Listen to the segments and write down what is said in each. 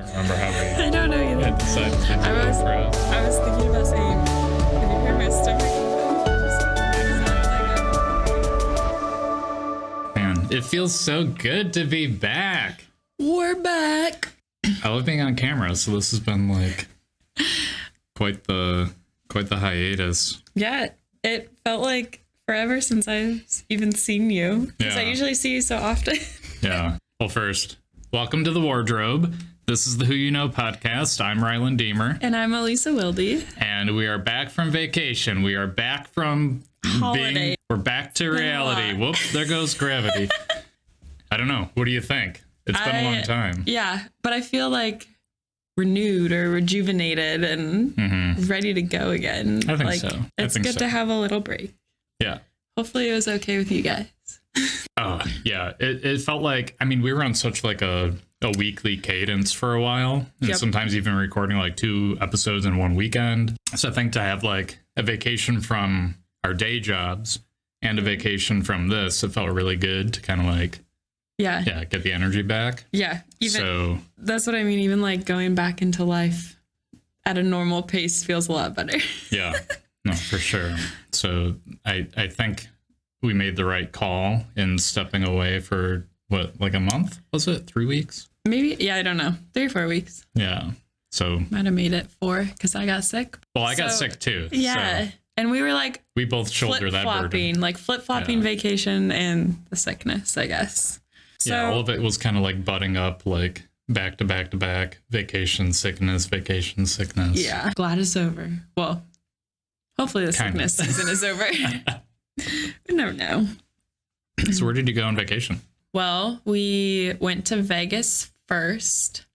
don't remember how we I don't know either. decided to do it for us. I was thinking about saying, have you heard my stomach? Man, it feels so good to be back. We're back. I love being on camera, so this has been like quite the hiatus. Yeah, it felt like forever since I've even seen you. Because I Yeah. usually see you so often. Yeah. Well, first, welcome to the wardrobe. This is the Who You Know podcast. I'm Rylan Deemer. And I'm Elisa Wildy. And we are back from vacation. We are back from Holiday. we're back to reality. Whoop, there goes gravity. I don't know. What do you think? It's been a long time. Yeah, but I feel like renewed or rejuvenated and ready to go again. I think so. It's good to have a little break. Yeah. Hopefully it was okay with you guys. Oh, yeah. It felt like, I mean, we were on such like a weekly cadence for a while, and sometimes even recording like 2 episodes in one weekend. So I think to have like a vacation from our day jobs and a vacation from this, it felt really good to kind of like, get the energy back. Yeah. That's what I mean. Even like going back into life at a normal pace feels a lot better. Yeah, no, for sure. So I think we made the right call in stepping away for what, like a month? Was it 3 weeks? Maybe. Yeah, I don't know. 3 or 4 weeks. Yeah. So might have made it 4 because I got sick. Well, I got sick too. Yeah. So and we were like, we both shoulder that burden. Like flip-flopping vacation and the sickness, I guess. So, yeah, all of it was kind of like butting up, like back to back to back, vacation, sickness. Yeah. Glad it's over. Well, hopefully the sickness season is over. We never know. So where did you go on vacation? Well, we went to Vegas first,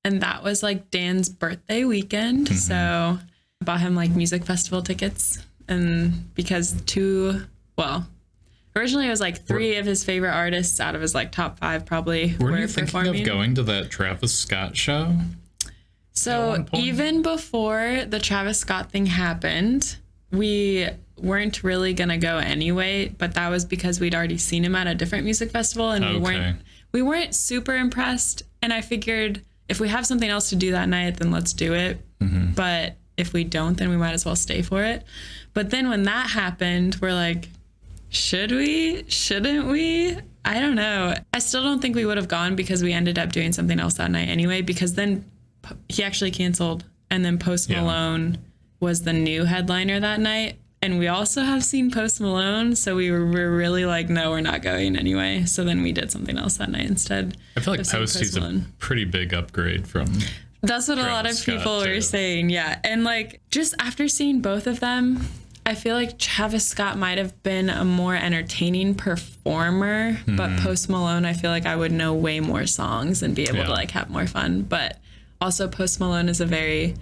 and that was like Dan's birthday weekend. So I bought him like music festival tickets. And because originally it was like 3 of his favorite artists out of his like top 5 probably were you performing. thinking of going to that Travis Scott show? So even before the Travis Scott thing happened, we weren't really going to go anyway, but that was because we'd already seen him at a different music festival and we weren't super impressed. And I figured if we have something else to do that night, then let's do it. But if we don't, then we might as well stay for it. But then when that happened, we're like, should we? Shouldn't we? I don't know. I still don't think we would have gone because we ended up doing something else that night anyway, because then he actually canceled. And then Post Malone was the new headliner that night. And we also have seen Post Malone. So we were really like, no, we're not going anyway. So then we did something else that night instead. I feel like Post is a pretty big upgrade from That's what Travis a lot of people were saying. Yeah. And like just after seeing both of them, I feel like Travis Scott might have been a more entertaining performer, but Post Malone, I feel like I would know way more songs and be able to like have more fun. But also Post Malone is a very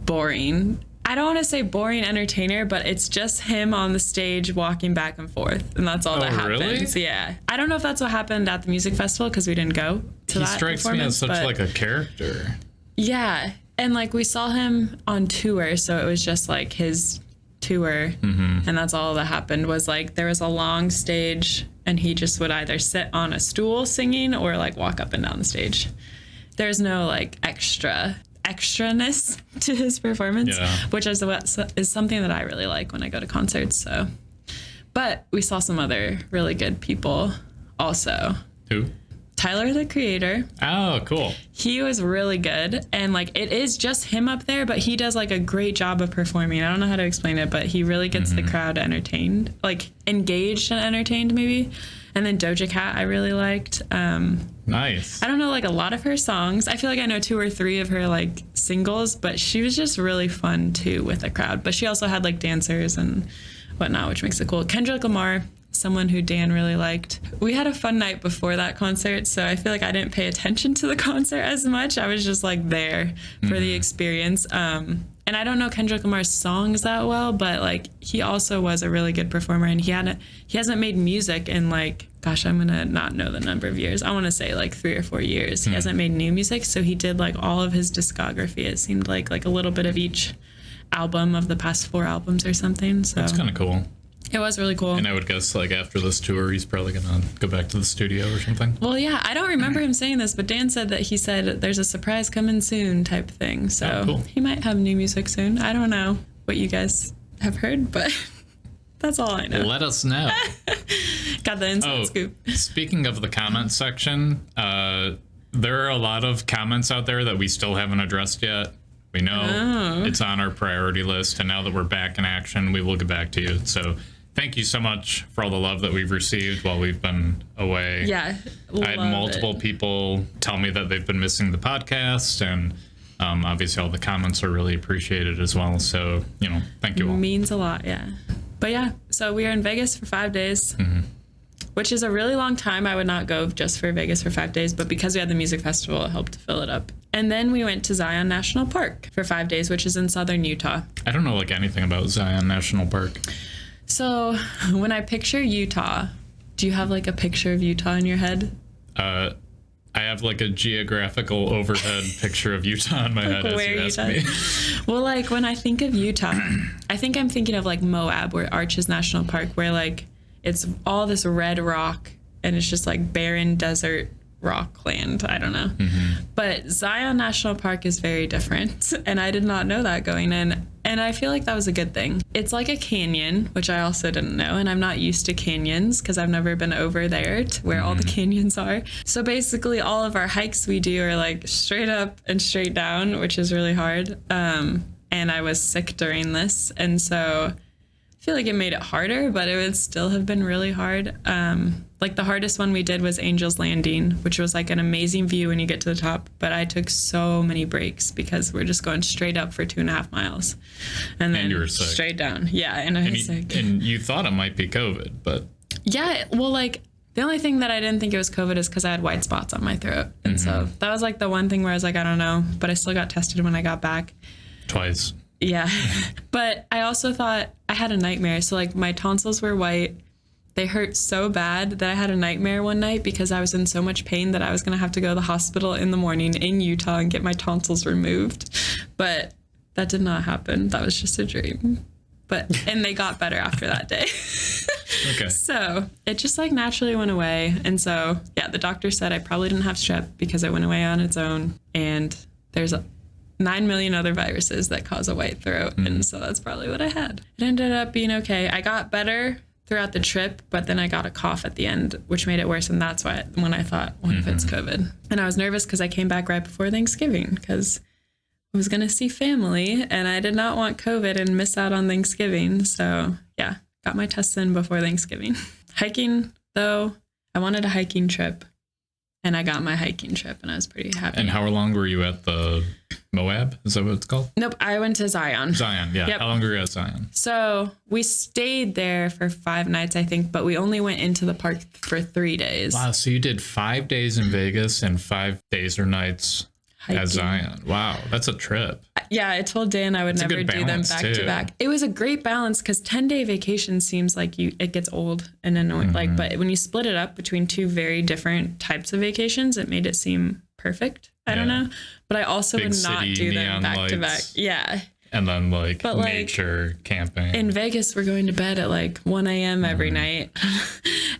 boring, I don't want to say boring entertainer, but it's just him on the stage walking back and forth. And that's all that happens. Really? Yeah. I don't know if that's what happened at the music festival because we didn't go to that. He strikes me as such like a character. Yeah. And like we saw him on tour. So it was just like his tour. And that's all that happened was like there was a long stage and he just would either sit on a stool singing or like walk up and down the stage. There's no like extraness to his performance, which is something that I really like when I go to concerts. So, but we saw some other really good people also. Who? Tyler, the Creator. Oh, cool. He was really good. And like, it is just him up there, but he does like a great job of performing. I don't know how to explain it, but he really gets the crowd entertained, like engaged and entertained maybe. And then Doja Cat, I really liked. Nice. I don't know like a lot of her songs. I feel like I know 2 or 3 of her like singles, but she was just really fun too with the crowd. But she also had like dancers and whatnot, which makes it cool. Kendrick Lamar, someone who Dan really liked. We had a fun night before that concert, so I feel like I didn't pay attention to the concert as much. I was just like there for the experience. And I don't know Kendrick Lamar's songs that well, but like he also was a really good performer, and he hasn't made music in like, gosh, I'm gonna not know the number of years. I want to say like 3 or 4 years. He hasn't made new music, so he did like all of his discography. It seemed like a little bit of each album of the past 4 albums or something. So that's kind of cool. It was really cool. And I would guess like after this tour, he's probably going to go back to the studio or something. Well, yeah, I don't remember him saying this, but Dan said that he said there's a surprise coming soon type thing. So cool. He might have new music soon. I don't know what you guys have heard, but that's all I know. Let us know. Got the inside scoop. Speaking of the comment section, there are a lot of comments out there that we still haven't addressed yet. We know it's on our priority list, and now that we're back in action, we will get back to you. So thank you so much for all the love that we've received while we've been away. Yeah, I had multiple people tell me that they've been missing the podcast, and obviously all the comments are really appreciated as well. So, thank you all. It means a lot, yeah. But yeah, so we are in Vegas for 5 days, which is a really long time. I would not go just for Vegas for 5 days, but because we had the music festival, it helped to fill it up. And then we went to Zion National Park for 5 days, which is in southern Utah. I don't know anything about Zion National Park. So when I picture Utah, do you have a picture of Utah in your head? I have a geographical overhead picture of Utah in my head as you ask me. Well, when I think of Utah, I think I'm thinking of Moab, where Arches National Park, where it's all this red rock and it's just barren desert rockland. I don't know. But Zion National Park is very different, and I did not know that going in, and I feel like that was a good thing. It's like a canyon, which I also didn't know, and I'm not used to canyons because I've never been over there to where all the canyons are. So basically all of our hikes we do are straight up and straight down, which is really hard. And I was sick during this, and so I feel like it made it harder, but it would still have been really hard. The hardest one we did was Angel's Landing, which was an amazing view when you get to the top, but I took so many breaks because we're just going straight up for 2.5 miles. And then you were sick. Straight down. Yeah, and I was sick. And you thought it might be COVID, but... Yeah, well, the only thing that I didn't think it was COVID is because I had white spots on my throat. And so that was the one thing where I was I don't know, but I still got tested when I got back. Twice. Yeah. But I also thought I had a nightmare. So my tonsils were white. They hurt so bad that I had a nightmare one night because I was in so much pain that I was going to have to go to the hospital in the morning in Utah and get my tonsils removed. But that did not happen. That was just a dream. And they got better after that day. Okay. So it just naturally went away. And so, yeah, the doctor said I probably didn't have strep because it went away on its own. And there's 9 million other viruses that cause a white throat. And so that's probably what I had. It ended up being okay. I got better throughout the trip, but then I got a cough at the end, which made it worse. And that's when I thought, what if it's COVID? And I was nervous because I came back right before Thanksgiving because I was going to see family and I did not want COVID and miss out on Thanksgiving. So yeah, got my tests in before Thanksgiving. Hiking, though, I wanted a hiking trip. And I got my hiking trip, and I was pretty happy. And how long were you at the Moab? Is that what it's called? Nope, I went to Zion. Zion, yeah. Yep. How long were you at Zion? So we stayed there for 5 nights, I think, but we only went into the park for 3 days. Wow, so you did 5 days in Vegas and 5 days or nights hiking at Zion. Wow, that's a trip. Yeah, I told Dan I would never do them back to back. It was a great balance because 10-day vacation seems like it gets old and annoying. But when you split it up between 2 very different types of vacations, it made it seem perfect. I don't know. But I also would not do them back to back. Yeah. And then nature camping. In Vegas, we're going to bed at 1 a.m. every night.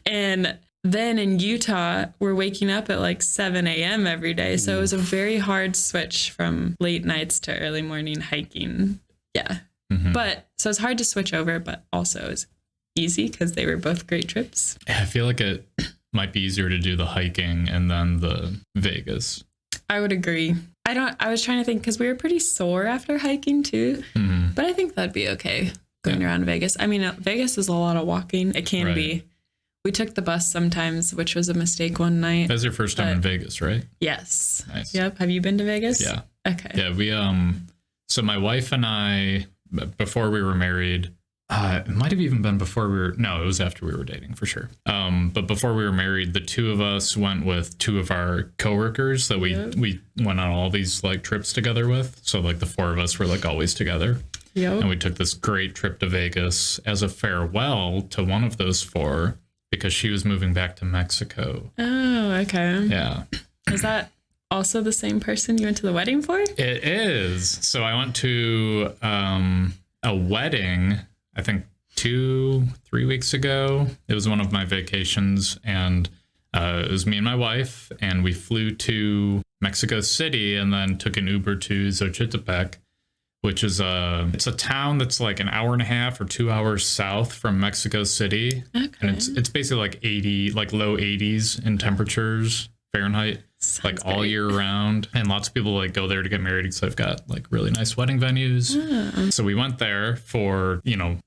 And then in Utah, we're waking up at 7 a.m. every day. So it was a very hard switch from late nights to early morning hiking. Yeah. But so it's hard to switch over, but also it's easy because they were both great trips. I feel like it might be easier to do the hiking and then the Vegas. I would agree. I was trying to think because we were pretty sore after hiking too, but I think that'd be okay going around Vegas. I mean, Vegas is a lot of walking. It can be. We took the bus sometimes, which was a mistake one night. That was your first time in Vegas, right? Yes. Nice. Yep. Have you been to Vegas? Yeah. Okay. Yeah, we so my wife and I, before we were married, it might have even been it was after we were dating for sure. But before we were married, the 2 of us went with 2 of our coworkers that we went on all these trips together with. So the 4 of us were always together. Yep. And we took this great trip to Vegas as a farewell to one of those 4. Because she was moving back to Mexico. Oh, okay. Yeah. Is that also the same person you went to the wedding for? It is. So I went to a wedding, I think 2-3 weeks ago. It was one of my vacations, and it was me and my wife, and we flew to Mexico City and then took an Uber to Xochitepec, which is it's a town that's like an hour and a half or 2 hours south from Mexico City. Okay. And it's basically like low 80s in temperatures Fahrenheit. Sounds like all great. year round, and lots of people like go there to get married because they've got like really nice wedding venues. So we went there for, you know,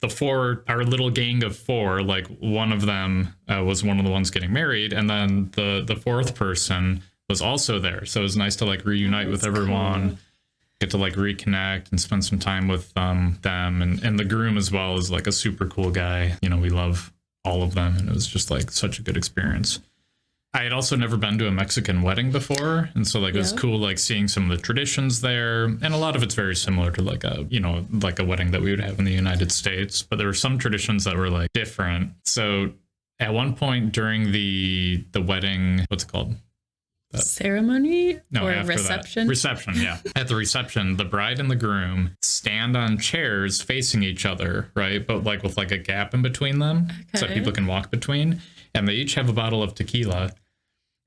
our little gang of four. Like one of them was one of the ones getting married, and then the fourth person was also there. So it was nice to like reunite with everyone, cool. Get to like reconnect and spend some time with them, and the groom as well is like a super cool guy. You know, we love all of them, and it was just like such a good experience. I had also never been to a Mexican wedding before, and so like it was cool like seeing some of the traditions there, and a lot of it's very similar to like a wedding that we would have in the United States, but there were some traditions that were like different. So at one point during the wedding, what's it called? Ceremony? No, or after reception? That. Reception, yeah. At the reception, the bride and the groom stand on chairs facing each other, right? But like with like a gap in between them, so that people can walk between. And they each have a bottle of tequila,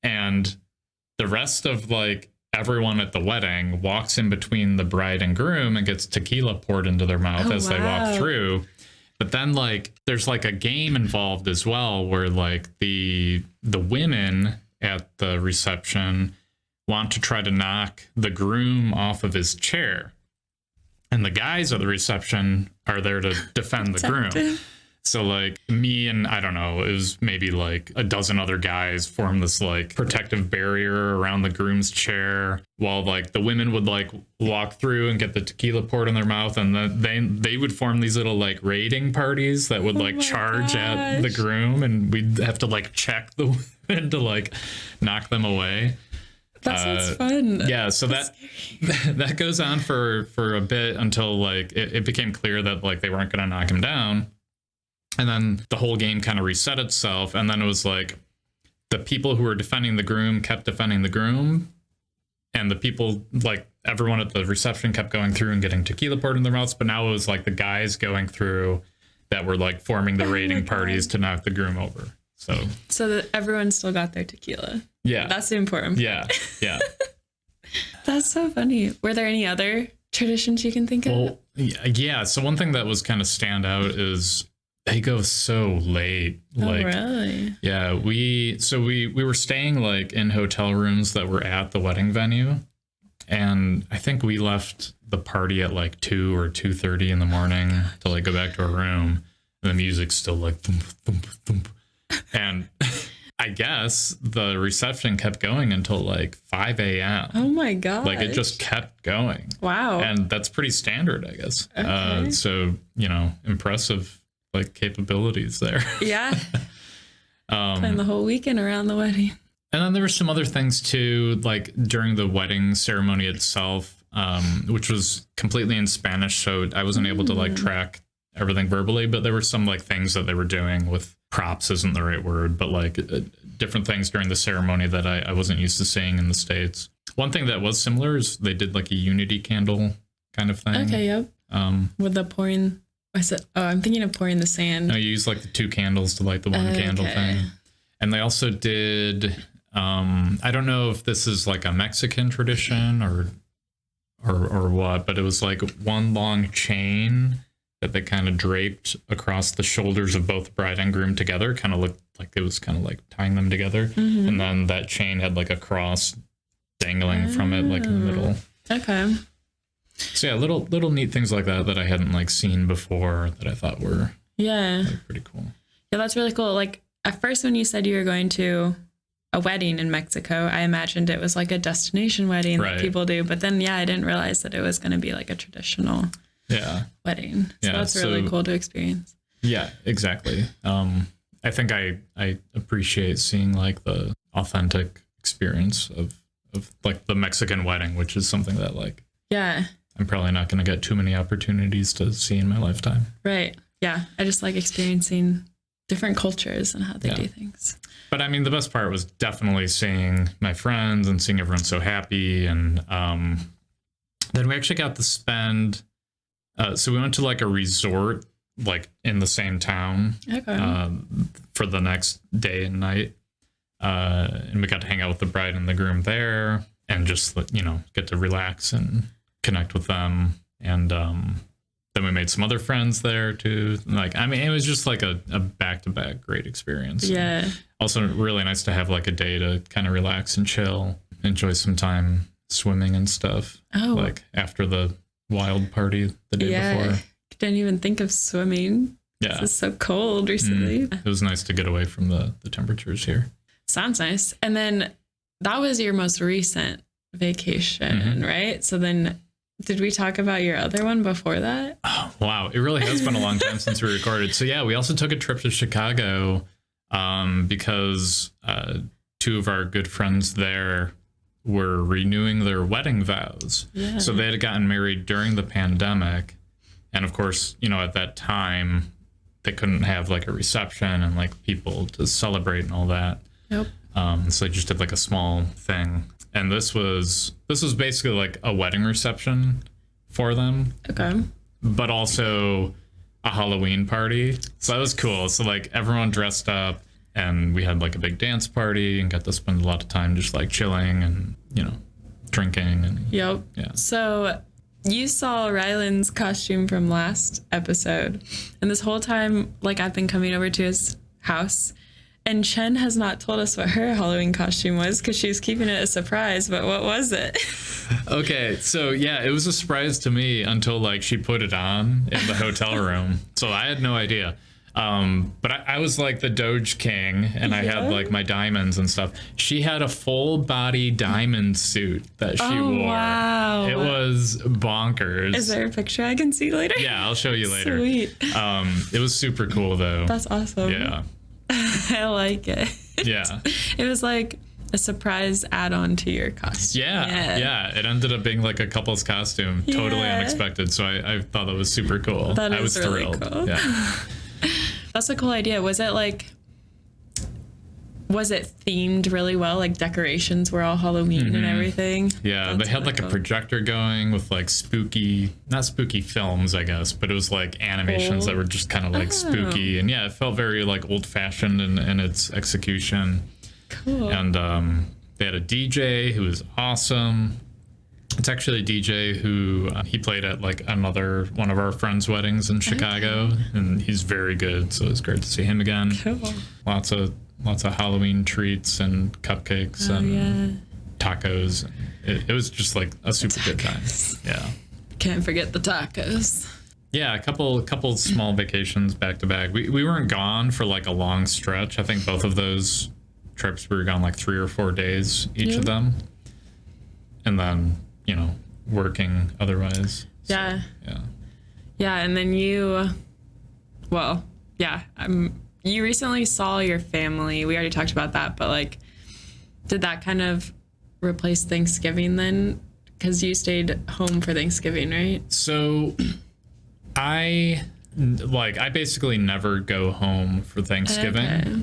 and the rest of like everyone at the wedding walks in between the bride and groom and gets tequila poured into their mouth as they walk through. But then like there's like a game involved as well, where like the women at the reception want to try to knock the groom off of his chair, and the guys at the reception are there to defend the groom. So like me and I don't know, it was maybe like a dozen other guys form this like protective barrier around the groom's chair, while like the women would like walk through and get the tequila poured in their mouth, and then they would form these little like raiding parties that would like charge at the groom, and we'd have to like check the women to like knock them away. That sounds fun. Yeah, so that goes on for a bit until like it became clear that like they weren't going to knock him down. And then the whole game kind of reset itself. And then it was like the people who were defending the groom kept defending the groom. And the people, like everyone at the reception, kept going through and getting tequila poured in their mouths. But now it was like the guys going through that were like forming the raiding parties to knock the groom over. So that everyone still got their tequila. Yeah. That's the important part. Yeah. That's so funny. Were there any other traditions you can think of? Well, yeah. So one thing that was kind of stand out is they go so late. Like, really? Yeah, we were staying like in hotel rooms that were at the wedding venue, and I think we left the party at like 2 or 2:30 in the morning to like go back to our room, and the music's still like thump, thump, thump. And I guess the reception kept going until like 5 a.m. Oh my god! Like it just kept going. Wow. And that's pretty standard, I guess. Okay. So impressive like capabilities there. Yeah. Plan the whole weekend around the wedding. And then there were some other things too, like during the wedding ceremony itself, which was completely in Spanish, so I wasn't able to like track everything verbally, but there were some like things that they were doing with props isn't the right word, but like different things during the ceremony that I wasn't used to seeing in the States. One thing that was similar is they did like a unity candle kind of thing. Okay, yep. With the pouring, I'm thinking of pouring the sand. No, you use like the 2 candles to light the one candle thing. And they also did, I don't know if this is like a Mexican tradition or what, but it was like one long chain that they kind of draped across the shoulders of both bride and groom together. Kind of looked like it was kind of like tying them together. Mm-hmm. And then that chain had like a cross dangling from it, like in the middle. Okay. So yeah, little neat things like that I hadn't like seen before that I thought were like, pretty cool. Yeah, that's really cool. Like at first when you said you were going to a wedding in Mexico, I imagined it was like a destination wedding that people do. But then, I didn't realize that it was going to be like a traditional wedding. So that's really cool to experience. Yeah, exactly. I think I appreciate seeing like the authentic experience of like the Mexican wedding, which is something that like, I'm probably not going to get too many opportunities to see in my lifetime. Right. Yeah. I just like experiencing different cultures and how they do things. But I mean, the best part was definitely seeing my friends and seeing everyone so happy. And then we actually got to spend, so we went to like a resort like in the same town for the next day and night. And we got to hang out with the bride and the groom there and just, you know, get to relax and connect with them. And then we made some other friends there too. Like, I mean, it was just like a back-to-back great experience. Yeah. Also really nice to have like a day to kind of relax and chill, enjoy some time swimming and stuff. Oh. Like after the wild party the day before. Didn't even think of swimming. Yeah. It's so cold recently. It was nice to get away from the temperatures here. Sounds nice. And then that was your most recent vacation, right? So then did we talk about your other one before that? Oh, wow. It really has been a long time since we recorded. So yeah, we also took a trip to Chicago because two of our good friends there were renewing their wedding vows. Yeah. So they had gotten married during the pandemic. And of course, you know, at that time, they couldn't have like a reception and like people to celebrate and all that. Yep. So they just did like a small thing. And this was basically like a wedding reception for them. Okay. But also a Halloween party. So that was cool. So like everyone dressed up and we had like a big dance party and got to spend a lot of time just like chilling and, you know, drinking and yeah. So you saw Rylan's costume from last episode. And this whole time, like I've been coming over to his house. And Chen has not told us what her Halloween costume was because she was keeping it a surprise. But what was it? Okay, so yeah, it was a surprise to me until like she put it on in the hotel room. So I had no idea. But I was like the Doge King and I had like my diamonds and stuff. She had a full body diamond suit that she wore. Wow. It was bonkers. Is there a picture I can see later? Yeah, I'll show you later. Sweet. It was super cool though. That's awesome. Yeah. I like it. Yeah. It was like a surprise add-on to your costume. Yeah. It ended up being like a couple's costume. Totally unexpected. So I thought that was super cool. I was really thrilled. Cool. Yeah. That's a cool idea. Was it themed really well? Like decorations were all Halloween and everything? Yeah, they had like a projector going with like not spooky films, I guess, but it was like animations that were just kind of like spooky. And yeah, it felt very like old fashioned in its execution. Cool. And they had a DJ who was awesome. It's actually a DJ who he played at like one of our friends' weddings in Chicago, and he's very good. So it's great to see him again. Cool. Lots of Halloween treats and cupcakes and tacos. It was just like a super good time. Yeah. Can't forget the tacos. Yeah, a couple small vacations back to back. We weren't gone for like a long stretch. I think both of those trips we were gone like 3 or 4 days each of them, and then you know working otherwise. Yeah. So, yeah, and then you recently saw your family. We already talked about that, but like, did that kind of replace Thanksgiving then? Because you stayed home for Thanksgiving, right? So I basically never go home for Thanksgiving. Okay.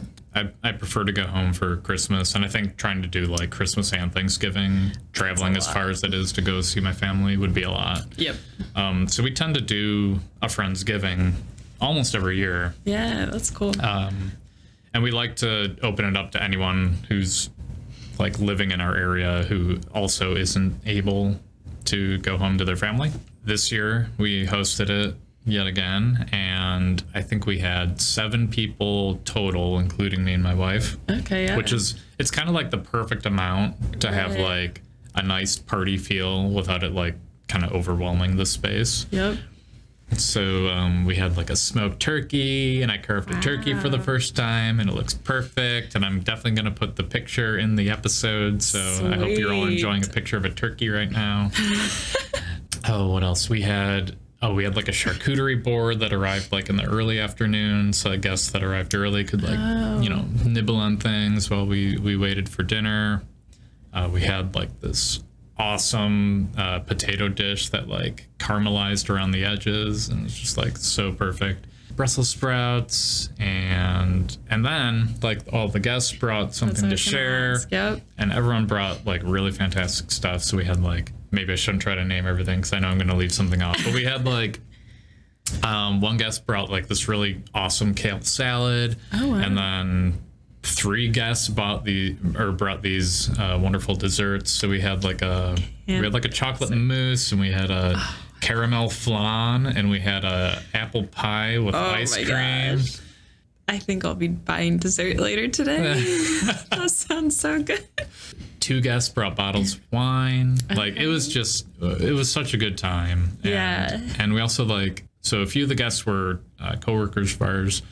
I prefer to go home for Christmas, and I think trying to do like Christmas and Thanksgiving, traveling as far as it is to go see my family would be a lot. Yep. So we tend to do a Friendsgiving almost every year. Yeah, that's cool. And we like to open it up to anyone who's like living in our area who also isn't able to go home to their family. This year we hosted it yet again, and I think we had 7 people total, including me and my wife. Okay, yeah. Which is, it's kind of like the perfect amount to have like a nice party feel without it like kind of overwhelming the space. Yep. So we had like a smoked turkey, and I carved a turkey for the first time, and it looks perfect. And I'm definitely going to put the picture in the episode. So I hope you're all enjoying a picture of a turkey right now. Oh, what else? We had like a charcuterie board that arrived like in the early afternoon. So I guess that arrived early could like, you know, nibble on things while we waited for dinner. We had like this awesome potato dish that like caramelized around the edges, and it's just like so perfect. Brussels sprouts, and then like all the guests brought something to share. Yep. And everyone brought like really fantastic stuff. So we had like, maybe I shouldn't try to name everything because I know I'm going to leave something off, but we had like One guest brought like this really awesome kale salad. Oh, wow. And then 3 guests brought these wonderful desserts. So we had like a chocolate mousse, and we had a caramel flan, and we had a apple pie with ice cream. Gosh. I think I'll be buying dessert later today. That sounds so good. 2 guests brought bottles of wine. Like it was such a good time. And we also so a few of the guests were coworkers of ours.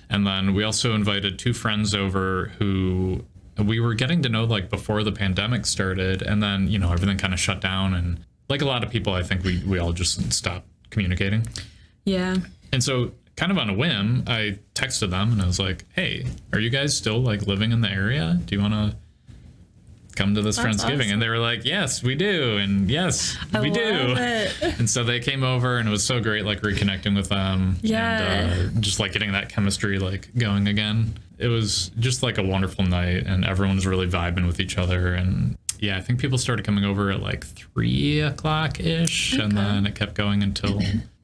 And then we also invited 2 friends over who we were getting to know like before the pandemic started. And then, everything kind of shut down. And like a lot of people, I think we all just stopped communicating. Yeah. And so kind of on a whim, I texted them and I was like, hey, are you guys still like living in the area? Do you want to come to this Friendsgiving? Awesome. And they were like, yes, we do. And yes, we do. And so they came over, and it was so great, like reconnecting with them. Yeah. And just like getting that chemistry like going again. It was just like a wonderful night, and everyone was really vibing with each other. And yeah, I think people started coming over at like 3 o'clock ish. Okay. And then it kept going until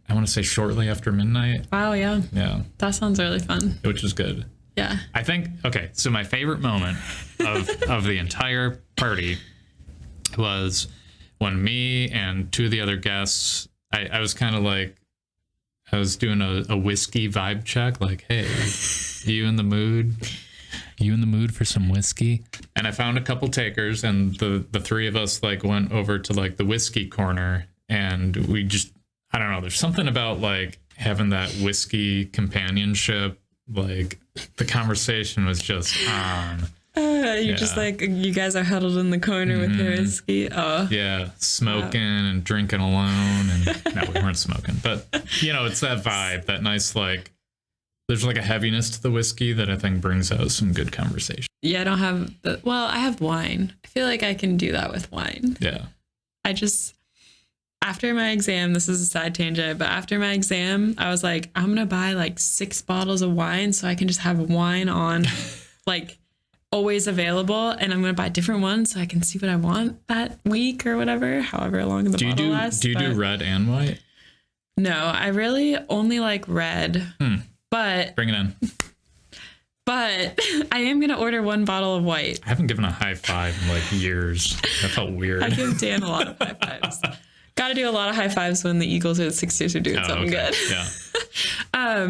I want to say shortly after midnight. Wow. Yeah. Yeah. That sounds really fun. Which is good. Yeah. I think, okay, so my favorite moment of the entire party was when me and 2 of the other guests, I was kind of like, I was doing a whiskey vibe check, like, hey, you in the mood? You in the mood for some whiskey? And I found a couple takers, and the 3 of us like went over to like the whiskey corner, and we just, I don't know, there's something about like having that whiskey companionship. Like the conversation was just on. Just like, you guys are huddled in the corner with your whiskey. Oh yeah, smoking and drinking alone. And no, we weren't smoking, but it's that vibe, that nice, like there's like a heaviness to the whiskey that I think brings out some good conversation. Yeah, I don't have I have wine. I feel like I can do that with wine. Yeah. After my exam, this is a side tangent, but after my exam, I was like, I'm going to buy like 6 bottles of wine so I can just have wine on like always available. And I'm going to buy different ones so I can see what I want that week or whatever, however long the bottle lasts. Do you do red and white? No, I really only like red, but bring it in. But I am going to order 1 bottle of white. I haven't given a high five in like years. That felt weird. I give Dan a lot of high fives. Got to do a lot of high fives when the Eagles or the Sixers are doing something good. Yeah.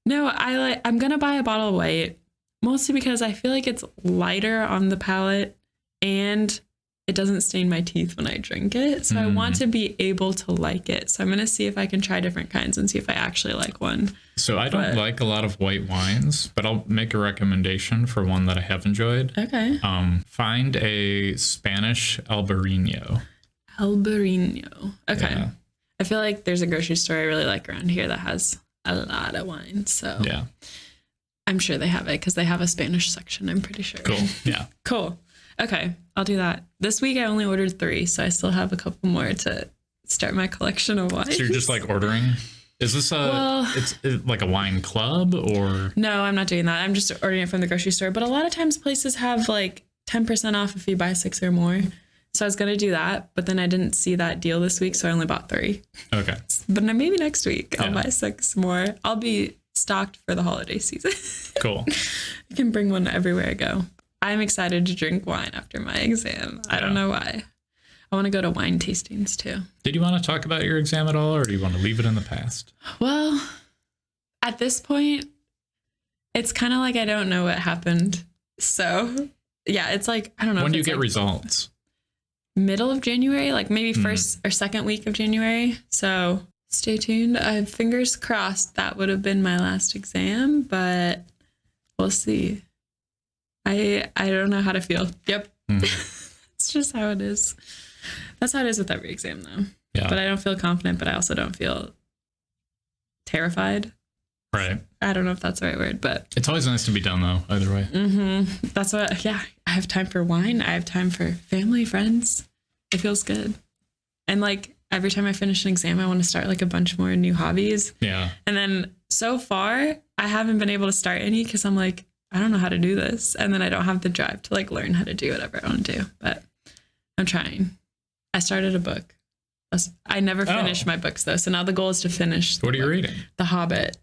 No, I'm going to buy a bottle of white, mostly because I feel like it's lighter on the palate and it doesn't stain my teeth when I drink it. So I want to be able to like it. So I'm going to see if I can try different kinds and see if I actually like one. So I don't like a lot of white wines, but I'll make a recommendation for one that I have enjoyed. Okay. Find a Spanish Albarino. Albarino. Okay. Yeah. I feel like there's a grocery store I really like around here that has a lot of wine. So yeah, I'm sure they have it because they have a Spanish section. I'm pretty sure. Cool. Yeah. Cool. Okay. I'll do that. This week I only ordered 3, so I still have a couple more to start my collection of wines. So you're just like ordering? Is this it's like a wine club or? No, I'm not doing that. I'm just ordering it from the grocery store. But a lot of times places have like 10% off if you buy 6 or more. So I was going to do that, but then I didn't see that deal this week, so I only bought 3. Okay. But maybe next week I'll buy 6 more. I'll be stocked for the holiday season. Cool. I can bring one everywhere I go. I'm excited to drink wine after my exam. I don't know why. I want to go to wine tastings too. Did you want to talk about your exam at all, or do you want to leave it in the past? Well, at this point, it's kind of like I don't know what happened. So yeah, it's like, I don't know. When do you get results? Middle of January, like maybe first or second week of January. So stay tuned. Fingers crossed that would have been my last exam, but we'll see. I don't know how to feel. Yep. It's just how it is. That's how it is with every exam though. Yeah. But I don't feel confident, but I also don't feel terrified. Right. I don't know if that's the right word, but it's always nice to be done though, either way. That's what, I have time for wine. I have time for family, friends. It feels good. And like every time I finish an exam, I want to start like a bunch more new hobbies. Yeah. And then so far I haven't been able to start any because I'm like, I don't know how to do this. And then I don't have the drive to like learn how to do whatever I want to do, but I'm trying. I started a book I never finished my books though. So now the goal is to finish. What are you reading? The Hobbit.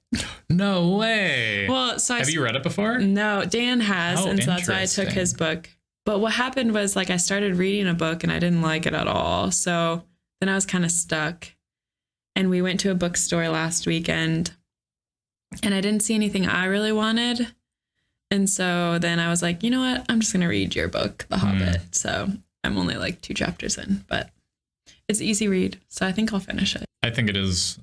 No way. Well, so have you read it before? No, Dan has. And so that's why I took interesting. his book. But what happened was like I started reading a book and I didn't like it at all. So then I was kind of stuck. And we went to a bookstore last weekend and I didn't see anything I really wanted. And so then I was like, you know what? I'm just going to read your book, The Hobbit. So I'm only like 2 chapters in, but it's an easy read. So I think I'll finish it. I think it is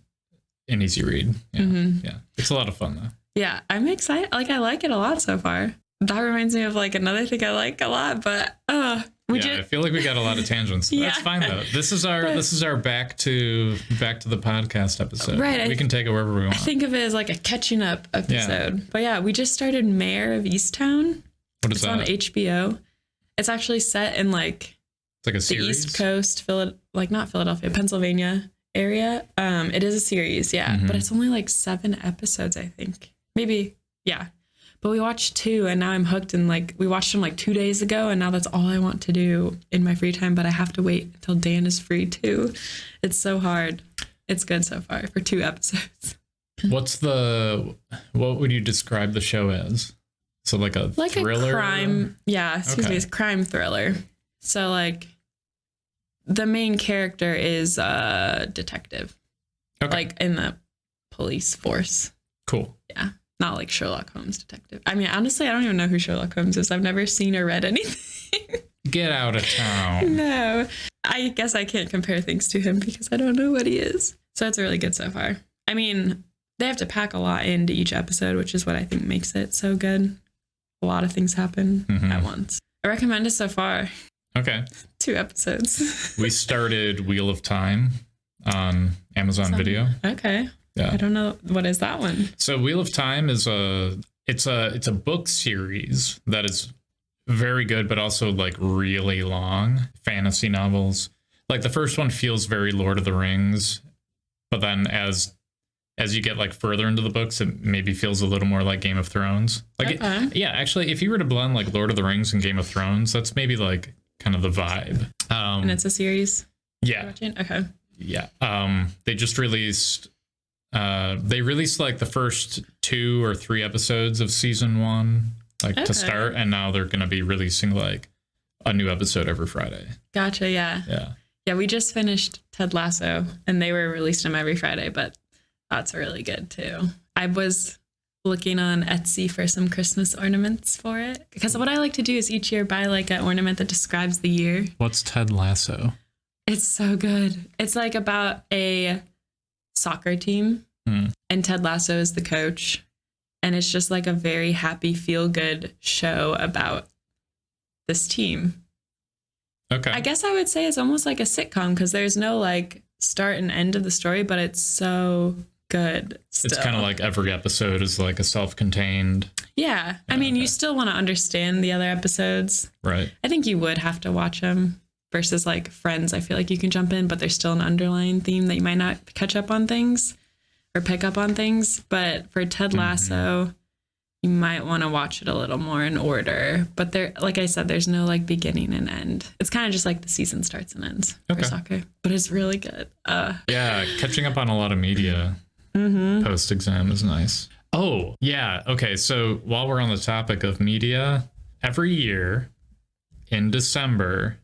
an easy read. Yeah. Yeah. It's a lot of fun though. Yeah. I'm excited. Like I like it a lot so far. That reminds me of like another thing I like a lot, but I feel like we got a lot of tangents. Yeah. That's fine though. This is our back to the podcast episode. Right. We can take it wherever we want. I think of it as like a catching up episode. Yeah. But yeah, we just started Mayor of Easttown. What is that? It's on HBO. It's actually set in like a series? The East Coast, not Philadelphia, Pennsylvania area. It is a series, yeah. But it's only like 7 episodes, I think. Maybe, yeah. But we watched 2 and now I'm hooked, and like we watched them like 2 days ago and now that's all I want to do in my free time, but I have to wait until Dan is free too. It's so hard. It's good so far for 2 episodes. What would you describe the show as? So like a thriller? A crime. Yeah, it's a crime thriller. So like the main character is a detective. Okay. Like in the police force. Cool. Yeah. Not like Sherlock Holmes detective. I mean, honestly, I don't even know who Sherlock Holmes is. I've never seen or read anything. Get out of town. No. I guess I can't compare things to him because I don't know what he is. So it's really good so far. I mean, they have to pack a lot into each episode, which is what I think makes it so good. A lot of things happen at once. I recommend it so far. Okay. 2 episodes. We started Wheel of Time on Amazon Video. Okay. Yeah. I don't know. What is that one? So Wheel of Time is it's a book series that is very good, but also like really long fantasy novels. Like the first one feels very Lord of the Rings, but then as you get like further into the books, it maybe feels a little more like Game of Thrones. Like, actually, if you were to blend like Lord of the Rings and Game of Thrones, that's maybe like kind of the vibe. And it's a series? Yeah. Okay. Yeah. They just released like the first 2 or 3 episodes of season 1, to start. And now they're going to be releasing like a new episode every Friday. Gotcha. Yeah. Yeah. Yeah. We just finished Ted Lasso and they were releasing them every Friday, but that's really good too. I was looking on Etsy for some Christmas ornaments for it because what I like to do is each year buy like an ornament that describes the year. What's Ted Lasso? It's so good. It's like about a soccer team and Ted Lasso is the coach, and it's just like a very happy, feel good show about this team. Okay. I guess I would say it's almost like a sitcom because there's no like start and end of the story, but it's so good still. It's kind of like every episode is like a self-contained. Yeah. I mean, you still want to understand the other episodes. Right. I think you would have to watch them versus like Friends. I feel like you can jump in, but there's still an underlying theme that you might not catch up on things or pick up on things. But for Ted Lasso, you might want to watch it a little more in order. But there, like I said, there's no like beginning and end. It's kind of just like the season starts and ends for soccer, but it's really good. Yeah, catching up on a lot of media post-exam is nice. Oh, yeah. Okay, so while we're on the topic of media, every year in December,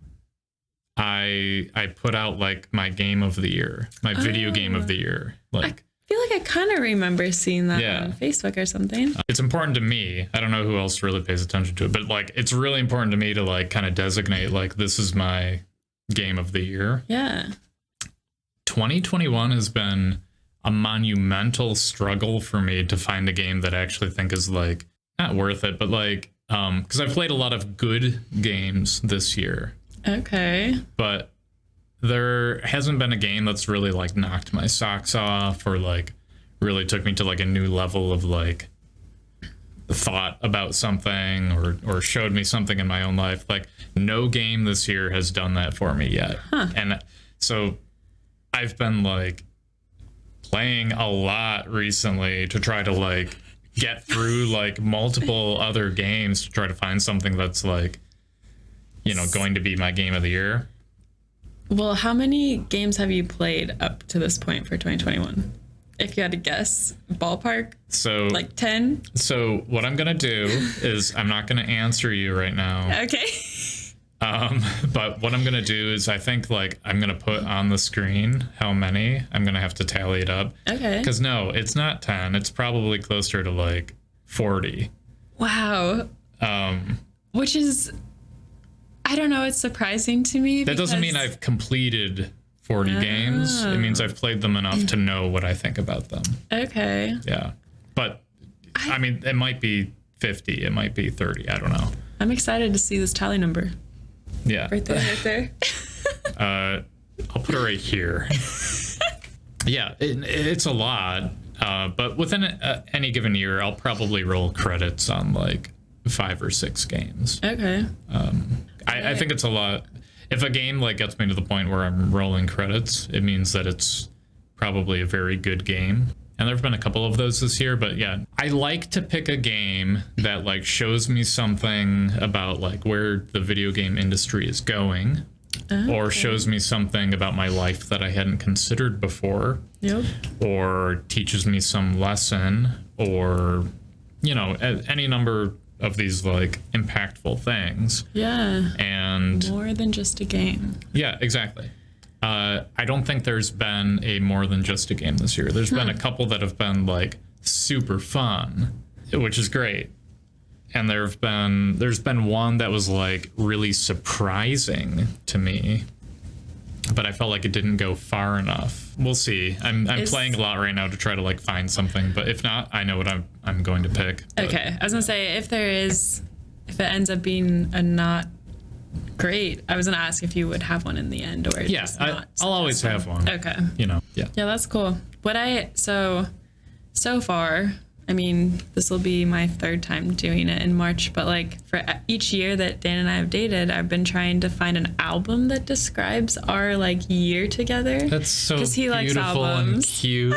I put out like my game of the year, my video game of the year. Like, I feel like I kind of remember seeing that on Facebook or something. It's important to me. I don't know who else really pays attention to it, but like it's really important to me to like kind of designate like this is my game of the year. Yeah. 2021 has been a monumental struggle for me to find a game that I actually think is like not worth it, but like because I've played a lot of good games this year. Okay. But there hasn't been a game that's really like knocked my socks off or like really took me to like a new level of like thought about something or showed me something in my own life. Like no game this year has done that for me yet. And so I've been like playing a lot recently to try to like get through like multiple other games to try to find something that's like, you know, going to be my game of the year. Well, how many games have you played up to this point for 2021? If you had to guess, ballpark? So like 10? So what I'm going to do is I'm not going to answer you right now. Okay. But what I'm going to do is I think like I'm going to put on the screen how many. I'm going to have to tally it up. Okay. Because no, it's not 10. It's probably closer to like 40. Wow. Which is, I don't know, it's surprising to me. That doesn't mean I've completed 40 games. It means I've played them enough to know what I think about them. Okay. Yeah. But I mean, it might be 50. It might be 30. I don't know. I'm excited to see this tally number. Yeah. Right there. I'll put it right here. Yeah, it's a lot. But within any given year, I'll probably roll credits on like 5 or 6 games. Okay. I think it's a lot. If a game like gets me to the point where I'm rolling credits, it means that it's probably a very good game. And there've been a couple of those this year, but yeah, I like to pick a game that like shows me something about like where the video game industry is going, or shows me something about my life that I hadn't considered before, or teaches me some lesson, or, you know, any number of these like impactful things. Yeah. And more than just a game. Yeah, exactly. I don't think there's been a more than just a game this year. There's been a couple that have been like super fun, which is great. And there's been one that was like really surprising to me, but I felt like it didn't go far enough. We'll see. I'm playing a lot right now to try to like find something, but if not, I know what I'm going to pick. But. Okay. I was gonna say if it ends up being a not great, I was gonna ask if you would have one in the end, or yeah, I'll always have one. Okay. You know. Yeah. Yeah, that's cool. So far, I mean, this will be my 3rd time doing it in March, but like for each year that Dan and I have dated, I've been trying to find an album that describes our like year together. That's so he likes beautiful albums. and cute.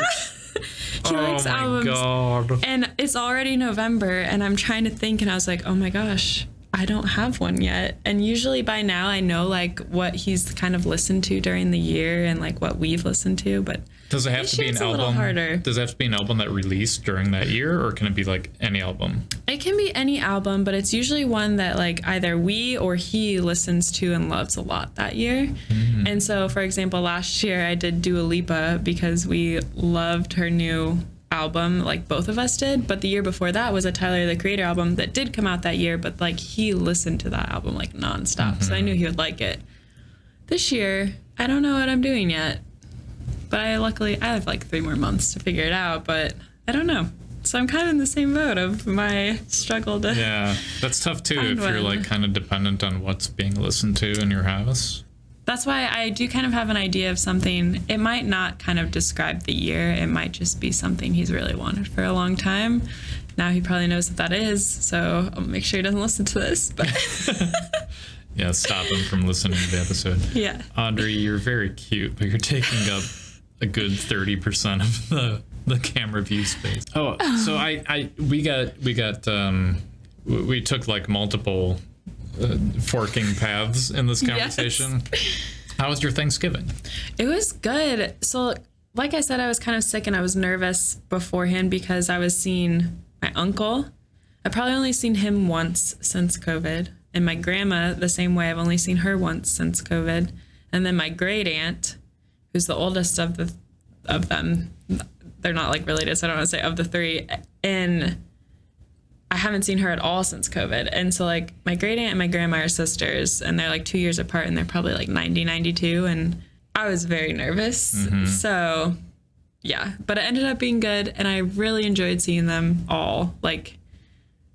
He likes albums. God. And it's already November, and I'm trying to think, and I was like, oh my gosh, I don't have one yet. And usually by now I know like what he's kind of listened to during the year and like what we've listened to, but does it have to be an album? A little harder. Does it have to be an album that released during that year, or can it be like any album? It can be any album, but it's usually one that like either we or he listens to and loves a lot that year. Mm-hmm. And so, for example, last year I did Dua Lipa because we loved her new album, like both of us did. But the year before that was a Tyler the Creator album that did come out that year, but like he listened to that album like nonstop. Mm-hmm. So I knew he would like it. This year, I don't know what I'm doing yet. But I have like 3 more months to figure it out, but I don't know. So I'm kind of in the same boat of my struggle to. Yeah, that's tough too if you're like kind of dependent on what's being listened to in your house. That's why I do kind of have an idea of something. It might not kind of describe the year. It might just be something he's really wanted for a long time. Now he probably knows what that is, so I'll make sure he doesn't listen to this. But yeah, stop him from listening to the episode. Yeah. Audrey, you're very cute, but you're taking up a good 30% of the camera view space. Oh, so we took like multiple forking paths in this conversation. Yes. How was your Thanksgiving? It was good. So like I said, I was kind of sick and I was nervous beforehand because I was seeing my uncle. I've probably only seen him once since COVID. And my grandma, the same way, I've only seen her once since COVID. And then my great aunt, who's the oldest of them. They're not like related, so I don't want to say of the 3. And I haven't seen her at all since COVID. And so like my great aunt and my grandma are sisters, and they're like 2 years apart, and they're probably like 90, 92. And I was very nervous. Mm-hmm. So yeah, but it ended up being good. And I really enjoyed seeing them all. Like,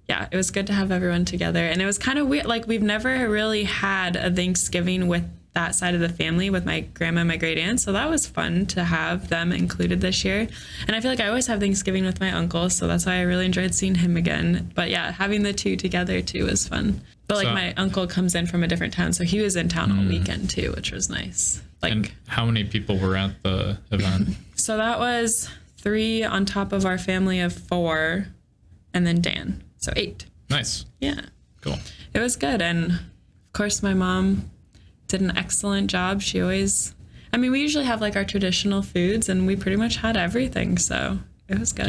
yeah, it was good to have everyone together. And it was kind of weird. Like we've never really had a Thanksgiving with that side of the family with my grandma and my great aunt. So that was fun to have them included this year. And I feel like I always have Thanksgiving with my uncle. So that's why I really enjoyed seeing him again. But yeah, having the 2 together too was fun. But like my uncle comes in from a different town. So he was in town all weekend too, which was nice. Like, and how many people were at the event? So that was 3 on top of our family of 4 and then Dan. So 8. Nice. Yeah. Cool. It was good. And of course my mom did an excellent job. She always, I mean, we usually have like our traditional foods and we pretty much had everything. So it was good.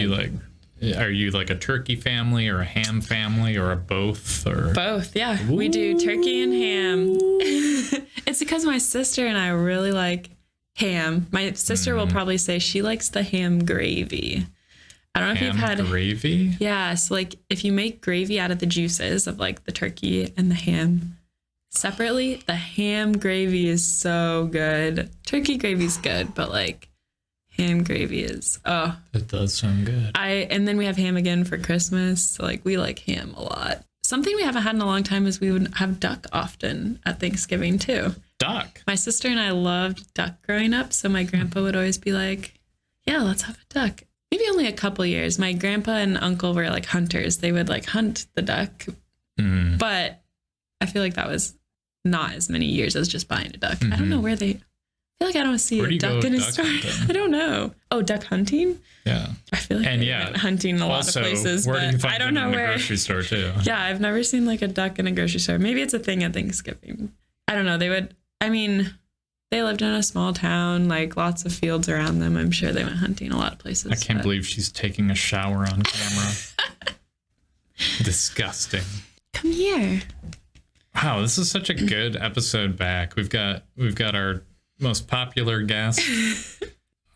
Are you like a turkey family or a ham family or a both? Or both? Yeah. Ooh. We do turkey and ham. It's because my sister and I really like ham. My sister will probably say she likes the ham gravy. I don't know if you've had gravy. Yeah. So like if you make gravy out of the juices of like the turkey and the ham separately, the ham gravy is so good. Turkey gravy's good, but like ham gravy is, oh. It does sound good. And then we have ham again for Christmas. So like we like ham a lot. Something we haven't had in a long time is we would have duck often at Thanksgiving too. Duck? My sister and I loved duck growing up. So my grandpa would always be like, yeah, let's have a duck. Maybe only a couple years. My grandpa and uncle were like hunters. They would like hunt the duck. But I feel like that was not as many years as just buying a duck. I don't know where I feel like I don't see a duck in a store. I don't know. Oh, duck hunting? Yeah. I feel like they went hunting in a lot of places, but I don't know where. Grocery store too. Yeah, I've never seen like a duck in a grocery store. Maybe it's a thing at Thanksgiving. I don't know. They lived in a small town, like lots of fields around them. I'm sure they went hunting a lot of places. I can't believe she's taking a shower on camera. Disgusting. Come here. Wow, this is such a good episode back. We've got our most popular guest.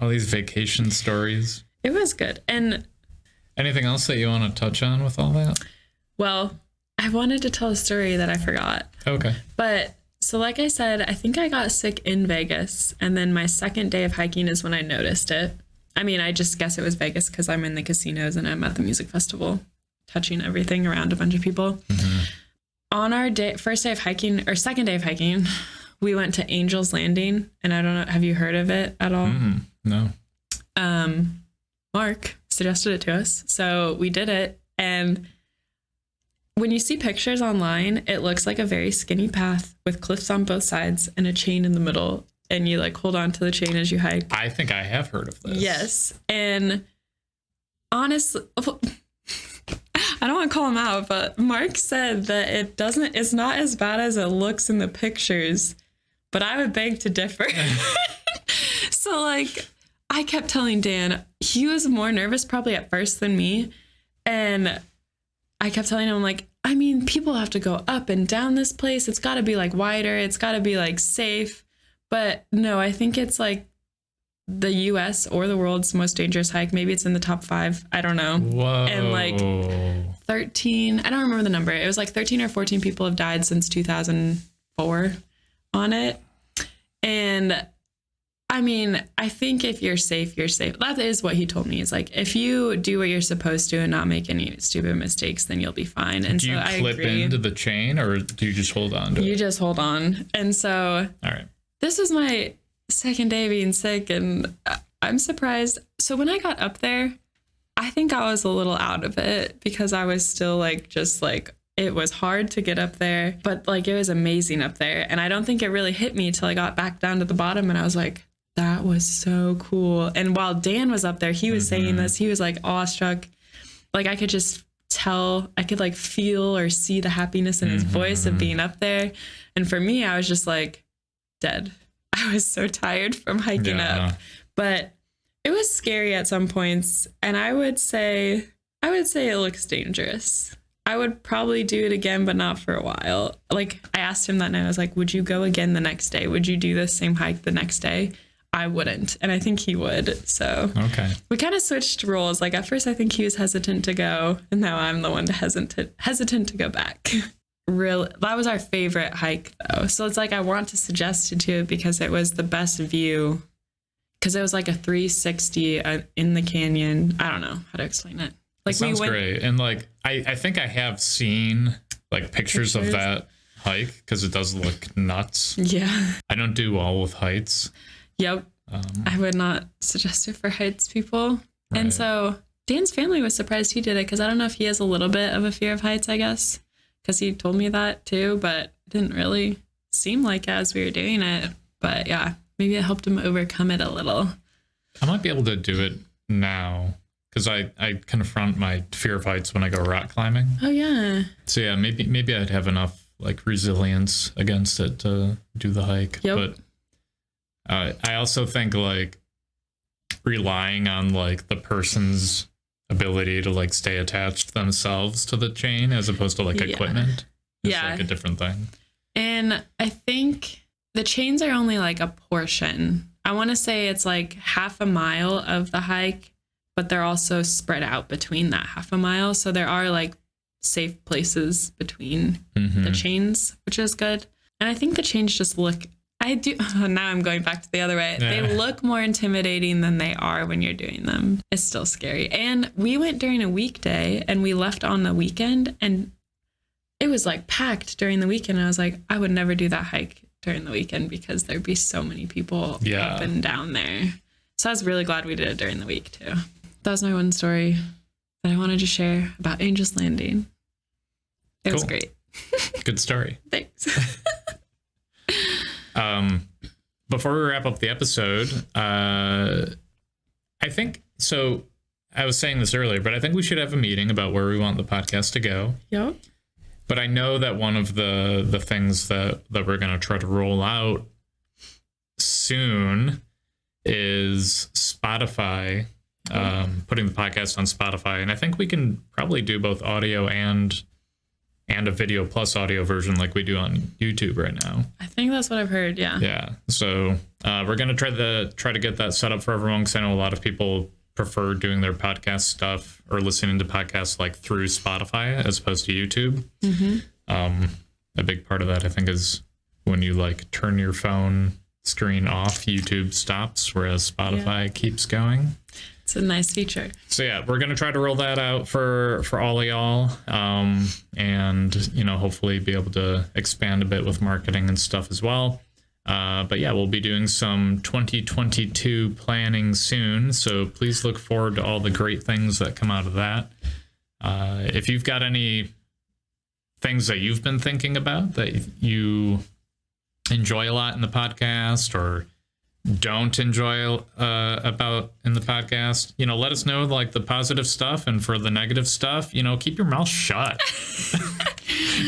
All these vacation stories. It was good. And anything else that you want to touch on with all that? Well, I wanted to tell a story that I forgot. Okay. But so like I said, I think I got sick in Vegas. And then my second day of hiking is when I noticed it. I mean, I just guess it was Vegas because I'm in the casinos and I'm at the music festival, touching everything around a bunch of people. On our first day of hiking or second day of hiking, we went to Angel's Landing. And I don't know, have you heard of it at all? No. Mark suggested it to us. So we did it. And when you see pictures online, it looks like a very skinny path with cliffs on both sides and a chain in the middle. And you like hold on to the chain as you hike. I think I have heard of this. Yes. And honestly, I don't want to call him out, but Mark said that it's not as bad as it looks in the pictures, but I would beg to differ. So like, I kept telling Dan, he was more nervous probably at first than me. And I kept telling him like, I mean, people have to go up and down this place. It's got to be like wider. It's got to be like safe. But no, I think it's like the US or the world's most dangerous hike. Maybe it's in the top 5. I don't know. Whoa. And like 13, I don't remember the number. It was like 13 or 14 people have died since 2004 on it. And I mean, I think if you're safe, you're safe. That is what he told me. Is like, if you do what you're supposed to and not make any stupid mistakes, then you'll be fine. And do you clip into the chain or do you just hold on to it? You just hold on. And so all right. This was my second day being sick and I'm surprised. So when I got up there, I think I was a little out of it because I was still like, just like, it was hard to get up there, but like, it was amazing up there. And I don't think it really hit me till I got back down to the bottom and I was like, that was so cool. And while Dan was up there, he was saying this, he was like awestruck. Like I could just tell, I could like feel or see the happiness in his voice of being up there. And for me, I was just like dead. I was so tired from hiking up, but it was scary at some points. And I would say it looks dangerous. I would probably do it again, but not for a while. Like I asked him that night, I was like, would you go again the next day? Would you do the same hike the next day? I wouldn't. And I think he would. So we kind of switched roles. Like at first I think he was hesitant to go and now I'm the one hesitant to go back. Really, that was our favorite hike though. So it's like, I want to suggest it to you because it was the best view because it was like a 360 in the canyon. I don't know how to explain it. Like sounds great. And like, I think I have seen like pictures of that hike because it does look nuts. Yeah. I don't do well with heights. Yep. I would not suggest it for heights people. Right. And so Dan's family was surprised he did it because I don't know if he has a little bit of a fear of heights, I guess, because he told me that too, but it didn't really seem like as we were doing it. But yeah, maybe it helped him overcome it a little. I might be able to do it now because I confront my fear of heights when I go rock climbing. Oh, yeah. So yeah, maybe I'd have enough like resilience against it to do the hike. Yep. But I also think like relying on like the person's ability to like stay attached themselves to the chain as opposed to like equipment is like a different thing. And I think the chains are only like a portion. I want to say it's like half a mile of the hike, but they're also spread out between that half a mile. So there are like safe places between the chains, which is good. And I think the chains just look, now I'm going back to the other way. Yeah. They look more intimidating than they are when you're doing them. It's still scary. And we went during a weekday and we left on the weekend and it was like packed during the weekend. I was like, I would never do that hike during the weekend because there'd be so many people up and down there. So I was really glad we did it during the week too. That was my one story that I wanted to share about Angel's Landing. It was great. Good story. Thanks. Before we wrap up the episode, I think, so I was saying this earlier, but I think we should have a meeting about where we want the podcast to go. Yep. But I know that one of the things that we're going to try to roll out soon is Spotify, putting the podcast on Spotify. And I think we can probably do both audio and a video plus audio version like we do on YouTube right now. I think that's what I've heard. Yeah. Yeah. So we're going to try to get that set up for everyone, because I know a lot of people prefer doing their podcast stuff or listening to podcasts like through Spotify as opposed to YouTube. A big part of that, I think, is when you like turn your phone screen off, YouTube stops, whereas Spotify keeps going. It's a nice feature. So yeah, we're going to try to roll that out for all of y'all. And, you know, hopefully be able to expand a bit with marketing and stuff as well. But yeah, we'll be doing some 2022 planning soon. So please look forward to all the great things that come out of that. If you've got any things that you've been thinking about that you enjoy a lot in the podcast or don't enjoy about in the podcast, you know, let us know like the positive stuff, and for the negative stuff, you know, keep your mouth shut.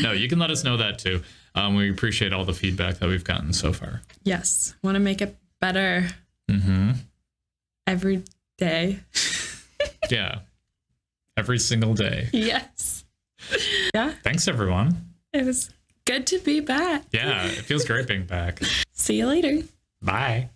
No, you can let us know that too. We appreciate all the feedback that we've gotten so far. Yes. Want to make it better every day. Yeah. Every single day. Yes. Yeah. Thanks, everyone. It was good to be back. Yeah. It feels great being back. See you later. Bye.